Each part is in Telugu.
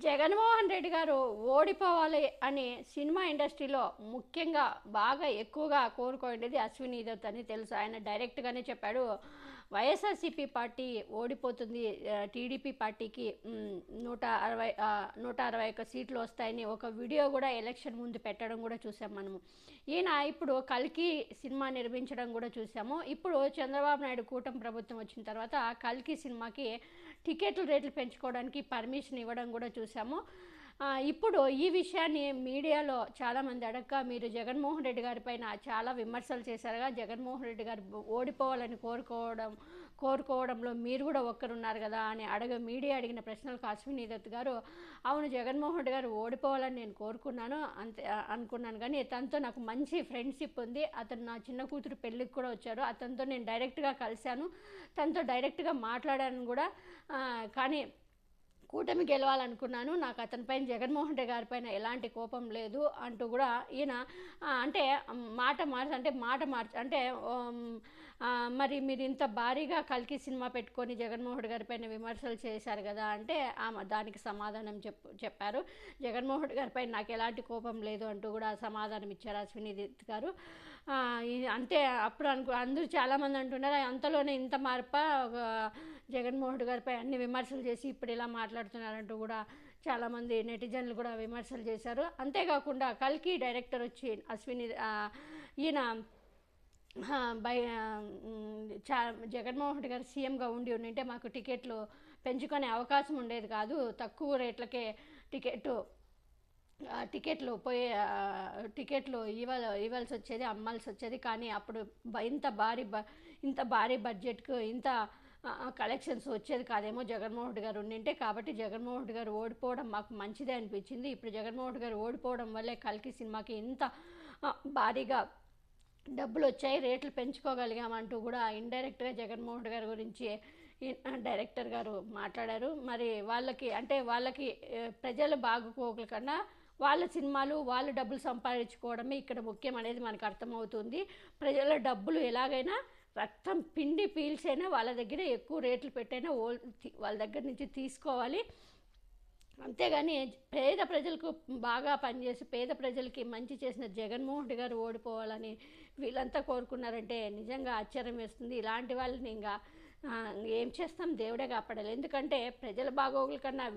జగన్మోహన్ రెడ్డి గారు ఓడిపోవాలి అని సినిమా ఇండస్ట్రీలో ముఖ్యంగా బాగా ఎక్కువగా కోరుకోండేది అశ్విని దత్ అని తెలుసు. ఆయన డైరెక్ట్గానే చెప్పాడు, వైఎస్ఆర్సీపీ పార్టీ ఓడిపోతుంది, టీడీపీ పార్టీకి 161 సీట్లు వస్తాయని ఒక వీడియో కూడా ఎలక్షన్ ముందు పెట్టడం కూడా చూసాం మనము. ఈయన ఇప్పుడు కల్కి సినిమా నిర్మించడం కూడా చూసాము. ఇప్పుడు చంద్రబాబు నాయుడు కూటమి ప్రభుత్వం వచ్చిన తర్వాత కల్కి సినిమాకి టికెట్లు రేట్లు పెంచుకోవడానికి పర్మిషన్ ఇవ్వడం కూడా చూసాము. ఇప్పుడు ఈ విషయాన్ని మీడియాలో చాలామంది అడగక మీరు జగన్మోహన్ రెడ్డి గారి పైన చాలా విమర్శలు చేశారుగా, జగన్మోహన్ రెడ్డి గారు ఓడిపోవాలని కోరుకోవడంలో మీరు కూడా ఒక్కరున్నారు కదా అని మీడియా అడిగిన ప్రశ్నలకు అశ్విని దత్ గారు, అవును జగన్మోహన్ రెడ్డి గారు ఓడిపోవాలని నేను కోరుకున్నాను, అంతే అనుకున్నాను, కానీ తనతో నాకు మంచి ఫ్రెండ్షిప్ ఉంది, అతను నా చిన్న కూతురు పెళ్ళికి కూడా వచ్చారు, అతనితో నేను డైరెక్ట్గా కలిశాను, తనతో డైరెక్ట్గా మాట్లాడాను కూడా, కానీ కూటమి గెలవాలనుకున్నాను, నాకు అతనిపైన జగన్మోహన్ రెడ్డి గారిపైన ఎలాంటి కోపం లేదు అంటూ కూడా ఈయన అంటే అంటే మరి మీరు ఇంత భారీగా కల్కి సినిమా పెట్టుకొని జగన్మోహన్ రెడ్డి గారిపైన విమర్శలు చేశారు కదా అంటే దానికి సమాధానం చెప్పారు. జగన్మోహన్ రెడ్డి గారిపైన నాకు ఎలాంటి కోపం లేదు అంటూ కూడా సమాధానం ఇచ్చారు అశ్విని దత్ గారు. అంటే అప్పుడు అందరూ చాలామంది అంటున్నారు, అంతలోనే ఇంత మార్ప, జగన్మోహన్ రెడ్డి గారిపై అన్ని విమర్శలు చేసి ఇప్పుడు ఇలా మాట్లాడుతున్నారంటూ కూడా చాలామంది నెటిజన్లు కూడా విమర్శలు చేశారు. అంతేకాకుండా కల్కి డైరెక్టర్ వచ్చి అశ్విని ఈయన జగన్మోహన్ రెడ్డి గారు సీఎంగా ఉంటే మాకు టికెట్లు పెంచుకునే అవకాశం ఉండేది కాదు, తక్కువ రేట్లకే టికెట్లు ఇవ్వాల్సి వచ్చేది, అమ్మాల్సి వచ్చేది, కానీ అప్పుడు ఇంత భారీ బడ్జెట్కు ఇంత కలెక్షన్స్ వచ్చేది కాదేమో జగన్మోహన్ రెడ్డి గారు ఉండింటే, కాబట్టి జగన్మోహన్ రెడ్డి గారు ఓడిపోవడం మాకు మంచిదే అనిపించింది. ఇప్పుడు జగన్మోహన్ రెడ్డి గారు ఓడిపోవడం వల్లే కల్కి సినిమాకి ఇంత భారీగా డబ్బులు వచ్చాయి, రేట్లు పెంచుకోగలిగామంటూ కూడా ఇండైరెక్ట్గా జగన్మోహన్ రెడ్డి గారి గురించి డైరెక్టర్ గారు మాట్లాడారు. మరి వాళ్ళకి ప్రజల బాగోగుల కన్నా వాళ్ళ సినిమాలు వాళ్ళు డబ్బులు సంపాదించుకోవడమే ఇక్కడ ముఖ్యం అనేది మనకు అర్థమవుతుంది. ప్రజల డబ్బులు ఎలాగైనా రక్తం పిండి పీల్చైనా వాళ్ళ దగ్గర ఎక్కువ రేట్లు పెట్టైనా వాళ్ళ దగ్గర నుంచి తీసుకోవాలి. అంతేగాని పేద ప్రజలకు బాగా పనిచేసి పేద ప్రజలకి మంచి చేసిన జగన్మోహన్ రెడ్డి గారు ఓడిపోవాలని వీళ్ళంతా కోరుకున్నారంటే నిజంగా ఆశ్చర్యం వేస్తుంది. ఇలాంటి వాళ్ళని ఇంకా ఏం చేస్తాం, దేవుడే కాపాడాలి. ఎందుకంటే ప్రజల బాగోగుల కన్నా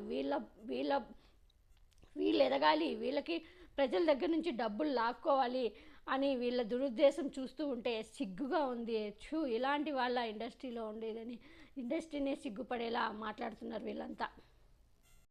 వీళ్ళు ఎదగాలి, వీళ్ళకి ప్రజల దగ్గర నుంచి డబ్బులు లాక్కోవాలి అని వీళ్ళ దురుద్దేశం చూస్తూ ఉంటే సిగ్గుగా ఉంది. ఇలాంటి వాళ్ళ ఇండస్ట్రీలో ఉండేదని ఇండస్ట్రీనే సిగ్గుపడేలా మాట్లాడుతున్నారు వీళ్ళంతా.